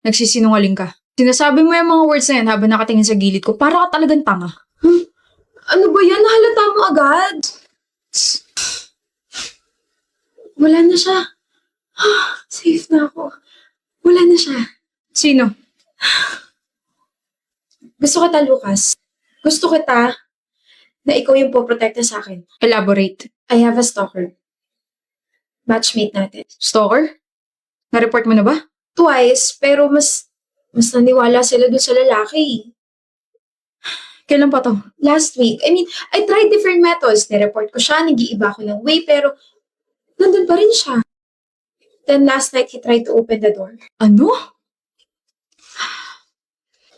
Nagsisinungaling ka. Sinasabi mo yung mga words na yan habang nakatingin sa gilid ko. Para ka talagang tanga. Ano ba yan? Nahalata mo agad. Wala na siya. Safe na ako. Wala na siya. Sino? Gusto kita, Lucas. Gusto kita na ikaw yung poprotekta sa akin. Elaborate. I have a stalker. Matchmate natin. Stalker? Na-report mo na ba? Twice, pero mas naniwala sila dun sa lalaki. Kailan pa to? Last week, I tried different methods. Nireport ko siya, nag-iiba ko ng way, pero nandun pa rin siya. Then last night, he tried to open the door. Ano?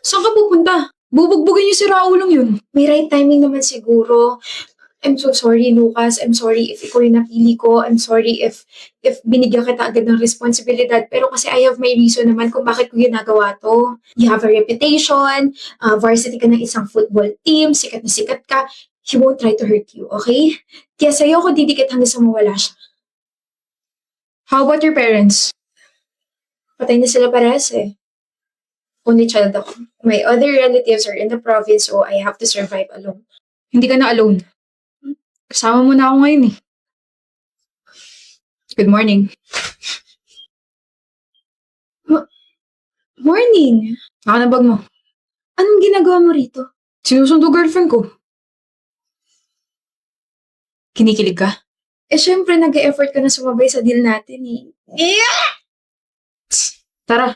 Saan ka pupunta? Bubugbugin niyo si Raulong yun. May right timing naman siguro. I'm so sorry, Lucas. I'm sorry if ikaw yung napili ko. I'm sorry if binigyan kita agad ng responsibilidad. Pero kasi I have my reason naman kung bakit ko ginagawa to. You have a reputation. Varsity ka ng isang football team. Sikat na sikat ka. He won't try to hurt you, okay? Kaya sa'yo ako didikit hanggang sa mawala siya. How about your parents? Patay na sila parehas eh. Only child ako. My other relatives are in the province, so I have to survive alone. Hindi ka na alone. Kasama mo na ako ngayon eh. Good morning. Morning! Naka na bag mo. Anong ginagawa mo rito? Sinusundo girlfriend ko. Kinikilig ka? Syempre, nag-e-effort ka na sumabay sa deal natin eh. Tara.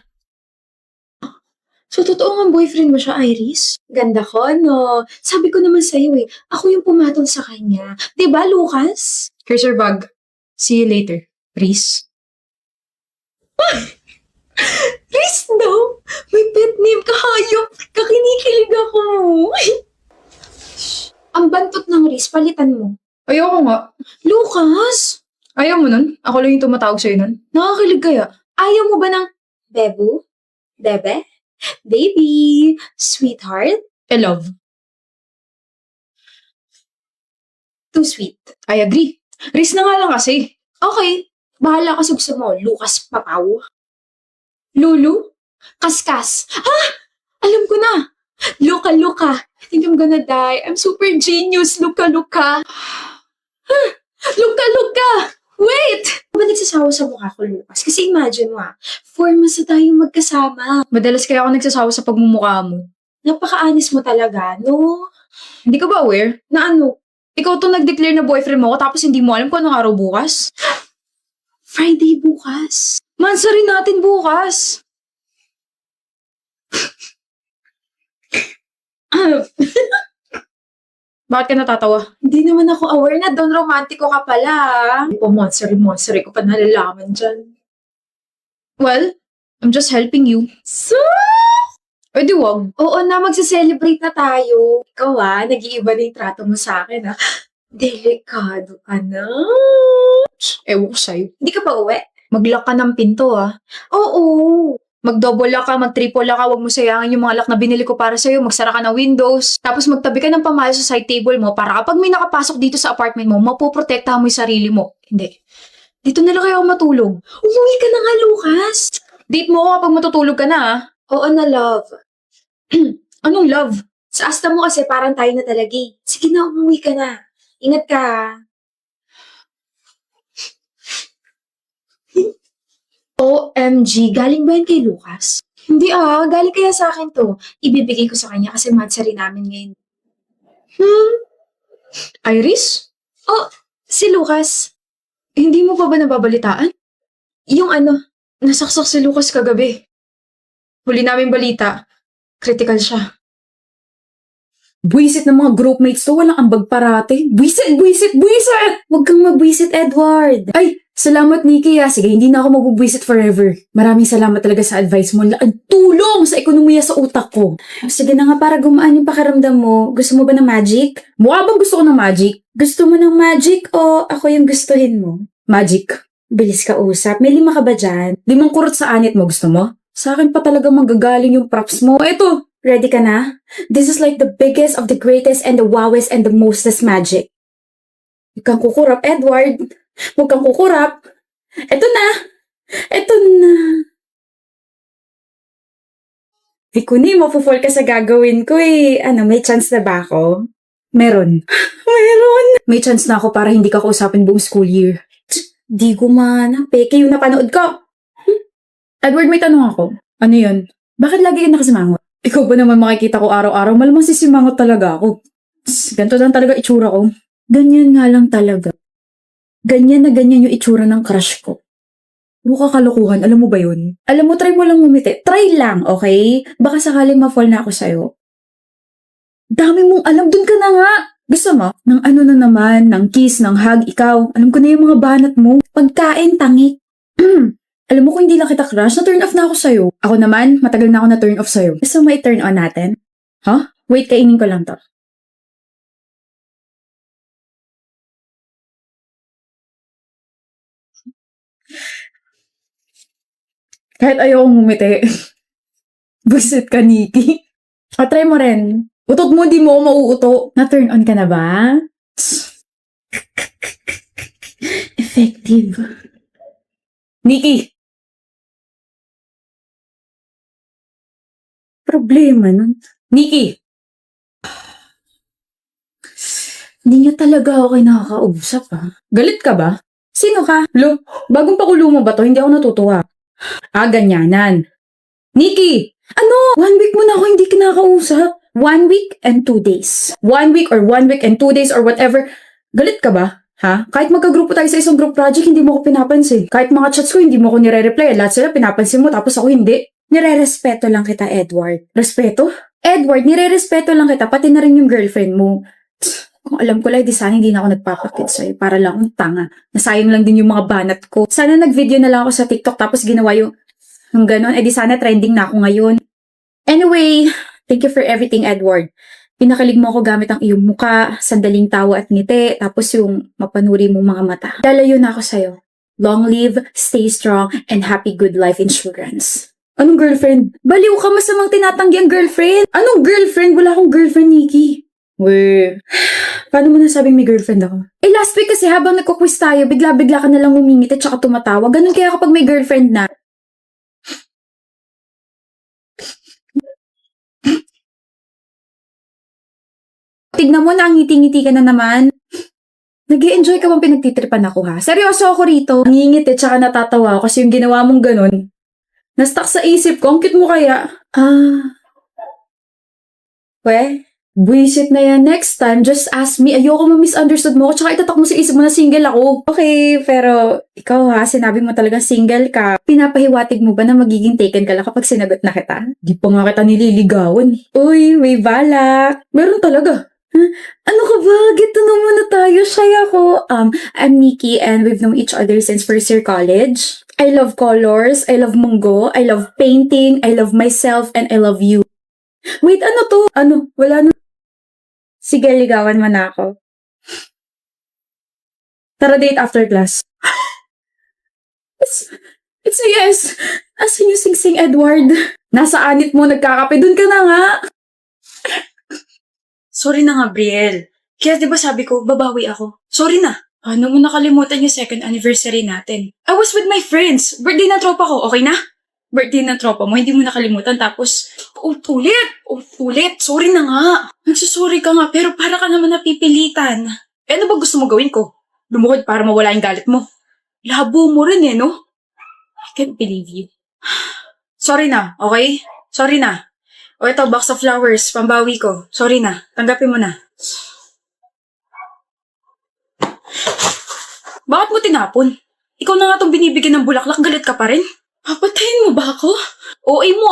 So, totoo nga boyfriend mo siya, Iris? Ganda ko, no? Sabi ko naman sa'yo eh, ako yung pumatol sa kanya. Diba, Lucas? Here's your bag. See you later. Reese. Riz daw! May pet name ka, hayop! Kakinikilig ako! Ang bantot ng Riz, palitan mo. Ayoko nga. Lucas! Ayaw mo nun? Ako lang yung tumatawag sa'yo nun. Nakakilig kaya? Ayaw mo ba ng Bebu? Bebe? Baby? Sweetheart? I love. Too sweet. I agree. Reese na nga lang kasi. Okay. Bahala ka sa gusto mo, Lucas Papaw. Lulu? Kaskas. Ha? Alam ko na. Luka. I think I'm gonna die. I'm super genius. Luka. Luka. Wait! Ba nagsasawa sa mukha ko, Lucas? Kasi imagine mo 4 months na tayong magkasama. Madalas kaya ako nagsasawa sa pagmumukha mo. Napaka-anis mo talaga, no? Hindi ka ba aware? Na ano? Ikaw to nag-declare na boyfriend mo ako tapos hindi mo alam kung anong araw bukas? Friday bukas. Mansa rin natin bukas. Bakit ka natatawa? Hindi naman ako aware na doon romantiko ka pala. Hindi pa monster ko pa nalalaman dyan. Well, I'm just helping you. So? O di wag. Oo na, magse-celebrate na tayo. Ikaw nag-iiba na yung trato mo sa akin Delikado ka na. Ewan ko sa'yo. Hindi ka pa uwi? Mag-lock ka ng pinto Oo. Mag-double lock ka, mag-triple lock ka, huwag mo sayangin yung mga lock na binili ko para sa'yo, magsara ka ng windows, tapos magtabi ka ng pamayos sa side table mo para kapag may nakapasok dito sa apartment mo, mapoprotektahan mo yung sarili mo. Hindi. Dito na lang kayo ako matulog. Umuwi ka na nga, Lucas. Date mo ako kapag matutulog ka na Oo na, love. Anong love? Sa asta mo kasi parang tayo na talaga eh. Sige na, umuwi ka na. Ingat ka. OMG, galing ba yan kay Lucas? Hindi galing kaya sa akin to. Ibibigay ko sa kanya kasi matsari namin ngayon. Iris? Si Lucas. Hindi mo pa ba nababalitaan? Yung Nasaksak si Lucas kagabi. Huli namin balita. Critical siya. Buisit ng mga groupmates to, walang ambag parate. Buisit! Huwag kang mabwisit, Edward. Ay, salamat, Nikki. Sige, hindi na ako mabubwisit forever. Maraming salamat talaga sa advice mo. Laking tulong sa ekonomiya sa utak ko. Sige na nga, para gumaan yung pakiramdam mo. Gusto mo ba ng magic? Mukha bang gusto ko ng magic? Gusto mo ng magic o ako yung gustuhin mo? Magic. Bilis ka usap. May 5 ka ba dyan? 5 kurot sa anit mo, gusto mo? Sa akin pa talaga magagaling yung props mo. Eto, ready ka na? This is like the biggest of the greatest and the wowest and the mostest magic. Huwag kang kukurap, Edward. Huwag kang kukurap. Eto na. Kundi, mapufall ka sa gagawin ko eh. Ano, may chance na ba ako? Meron. Meron! May chance na ako para hindi ka kausapin buong school year. Di ko man. Peke yung napanood ko. Edward, may tanong ako. Ano yun? Bakit lagi ka nakasimangot? Ikaw ba naman makikita ko araw-araw? Malamang sisimangot talaga ako. Ganito lang talaga itsura ko. Ganyan nga lang talaga. Ganyan na ganyan yung itsura ng crush ko. Mukha kalokohan, alam mo ba yun? Alam mo, try mo lang ngumiti. Try lang, okay? Baka sakaling ma-fall na ako sa'yo. Dami mong alam, dun ka na nga! Gusto mo? Ng ano na naman, ng kiss, ng hug, ikaw. Alam ko na yung mga banat mo. Pagkain, tangi. Alam mo kung hindi lang kita crush, na-turn off na ako sa'yo. Ako naman, matagal na ako na-turn off sa'yo. Gusto mo i-turn on natin? Huh? Wait, kainin ko lang to. Kahit ayokong ngumiti. Buset ka, Nikki. Try mo rin. Utot mo, di mo ako mauuto. Na-turn on ka na ba? Effective. Nikki! Problema nun. Nikki! Hindi niya talaga ako kinakausap, Galit ka ba? Sino ka? Lo, bagong pakulo mo ba to? Hindi ako natutuwa. Ganyanan. Nikki! Ano? 1 week mo na ako hindi kinakausap. 1 week and 2 days. 1 week or 1 week and 2 days or whatever. Galit ka ba? Ha? Kahit magkagrupo tayo sa isang group project, hindi mo ko pinapansin. Kahit mga chats ko, hindi mo ko nire-reply. Lahat sila pinapansin mo, tapos ako hindi. Nire-respeto lang kita, Edward. Respeto? Edward, nire-respeto lang kita, pati na rin yung girlfriend mo. Kung alam ko lang, di sana hindi na ako nagpapakit sa'yo para lang akong tanga. Nasayang lang din yung mga banat ko. Sana nag-video na lang ako sa TikTok tapos ginawa yung ganon. Di sana trending na ako ngayon. Anyway, thank you for everything, Edward. Pinakalig mo ako gamit ang iyong muka, sandaling tawa at ngiti, tapos yung mapanuri mong mga mata. Lalayo na ako sa'yo. Long live, stay strong, and happy good life insurance. Anong girlfriend? Baliw ka, masamang tinatanggi ang girlfriend. Anong girlfriend? Wala akong girlfriend, Nikki. Weh, paano mo nasabing may girlfriend ako? Last week kasi habang nagko-quiz tayo, bigla-bigla ka nalang umingit at saka tumatawa. Ganun kaya kapag may girlfriend na. Tignan mo na, ngiti-ngiti ka na naman. Nag-i-enjoy ka bang pinagtitripan ako, ha? Seryoso ako rito. Ngingit tsaka natatawa ako kasi yung ginawa mong ganun. Na-stuck sa isip ko, ang cute mo kaya. Buisit na yan. Next time, just ask me. Ayoko ma-misunderstood mo ako. Tsaka itatak mo sa isip mo na single ako. Okay, pero ikaw sinabi mo talagang single ka. Pinapahiwatig mo ba na magiging taken ka lang kapag sinagot na kita? Di pa nga kita nililigawan. Uy, may balak. Meron talaga. Ano ka ba? Get to know mo na tayo. Shy ako. I'm Nikki and we've known each other since first year college. I love colors. I love munggo. I love painting. I love myself and I love you. Wait, ano to? Wala na. Sige, ligawan mo na ako. Tara, date after class. It's a yes. Asan yung sing-sing, Edward? Nasa anit mo, nagkakape. Dun ka na nga. Sorry na nga, Brielle. Kaya di ba sabi ko, babawi ako. Sorry na. Paano mo nakalimutan yung second anniversary natin? I was with my friends. Birthday ng tropa ko, okay na? Birthday ng tropa mo, hindi mo nakalimutan. Tapos, ulit. Sorry na nga. Nagsusorry ka nga, pero para ka naman napipilitan. Ano ba gusto mo gawin ko? Lumuhod para mawala yung galit mo. Labo mo rin no? I can't believe you. Sorry na, okay? Sorry na. O ito, box of flowers, pambawi ko. Sorry na, tanggapin mo na. Bakit mo tinapon? Ikaw na nga itong binibigyan ng bulaklak, galit ka pa rin? Papatayin mo ba ako? OA mo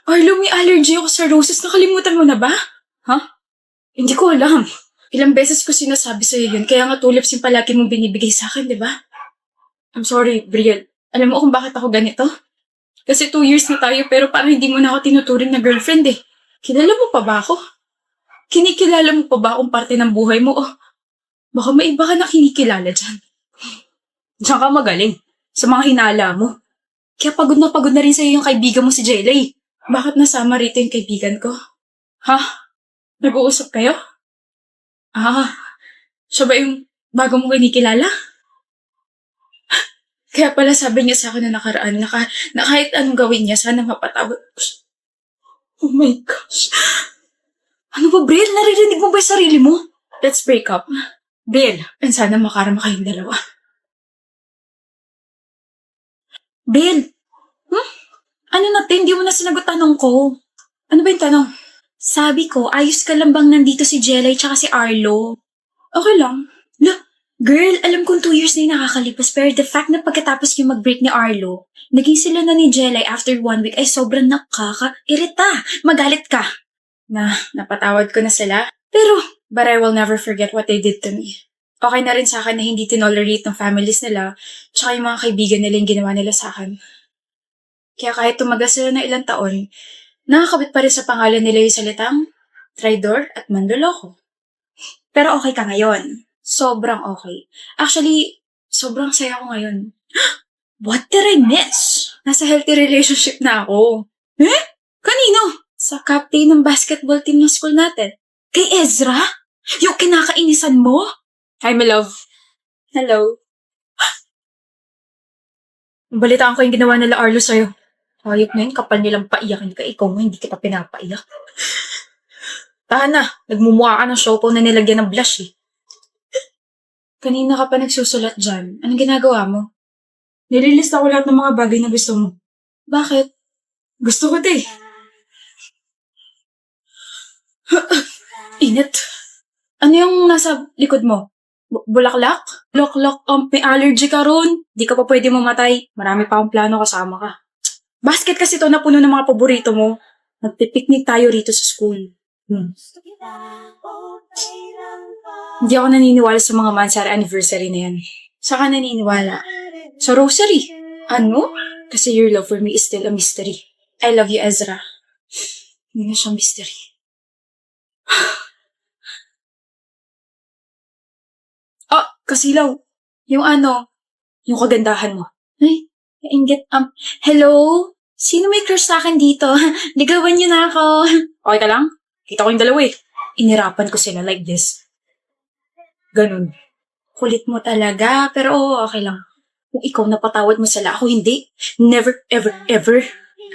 Arlo, may allergy ako sa roses, nakalimutan mo na ba? Hindi ko alam. Ilang beses ko sinasabi sa'yo yun, kaya nga tulips yung palagi mong binibigay sa akin, di ba? I'm sorry, Brielle. Alam mo kung bakit ako ganito? Kasi 2 years na tayo pero parang hindi mo na ako tinuturing na girlfriend Kilala mo pa ba ako? Kinikilala mo pa ba akong parte ng buhay mo? Baka may iba ka na kinikilala dyan. Diyan ka magaling. Sa mga hinala mo. Kaya pagod na rin sa'yo yung kaibigan mo si Jelay. Bakit nasama rito yung kaibigan ko? Nag-uusap kayo? Siya ba yung bago mo kinikilala? Kaya pala sabi niya sa akin na nakaraan na kahit anong gawin niya, sana mapatawad. Oh my gosh. Ano ba, Brel? Naririnig mo ba yung sarili mo? Let's break up. Brel, and sana makarama kayong dalawa. Brel, ano natin? Hindi mo na sinagot tanong ko. Ano ba yung tanong? Sabi ko, ayos ka lang bang nandito si Jelay tsaka si Arlo? Okay lang. Girl, alam kong 2 years na yung nakakalipas, pero the fact na pagkatapos yung mag-break ni Arlo, naging sila na ni Jelay after 1 week ay sobrang nakaka-irita. Magalit ka. Napatawad ko na sila. Pero, but I will never forget what they did to me. Okay na rin sa akin na hindi tinolerate ng families nila, tsaka yung mga kaibigan nila yung ginawa nila sa akin. Kaya kahit tumagal sila na ilang taon, nakakabit pa rin sa pangalan nila yung salitang traidor at manloloko. Pero okay ka ngayon. Sobrang okay. Actually, sobrang saya ko ngayon. What did I miss? Nasa healthy relationship na ako. Kanino? Sa captain ng basketball team ng school natin. Kay Ezra? Yung kinakainisan mo? Hi, my love. Hello. Balitaan ko yung ginawa nila Arlo sa'yo. Hayop na yun, kapal nilang paiyakin ka. Ikaw mo, hindi kita pinapaiyak. Tahan na, nagmumukha ka ng siopaw na nilagyan ng blush eh. Kanina ka pa nagsusulat dyan. Anong ginagawa mo? Nililista ko lahat ng mga bagay na gusto mo. Bakit? Gusto ko eh. Init. Ano yung nasa likod mo? Bulaklak? Bulaklak, may allergy ka ron. Di ka pa pwede mamatay. Marami pa akong plano kasama ka. Basket kasi to na puno ng mga paborito mo. Nagpipiknik tayo rito sa school. Hindi ako naniniwala sa mga Mansara anniversary na yan. Saka naniniwala? Sa rosary. Ano? Kasi your love for me is still a mystery. I love you, Ezra. Hindi na siyang mystery. Kasilaw. Yung yung kagandahan mo. Ay, inggit. Hello? Sino may crush sa akin dito? Ligawan niyo na ako. Okay ka lang? Kita ko yung dalawa eh. Inirapan ko sila like this. Ganun. Kulit mo talaga, pero okay lang. Kung ikaw napatawad mo sila, ako hindi. Never, ever, ever.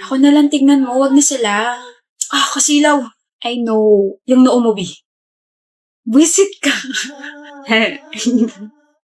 Ako na lang tignan mo, wag na sila. Kasilaw. I know. Yung noo mo, Bi. Visit ka.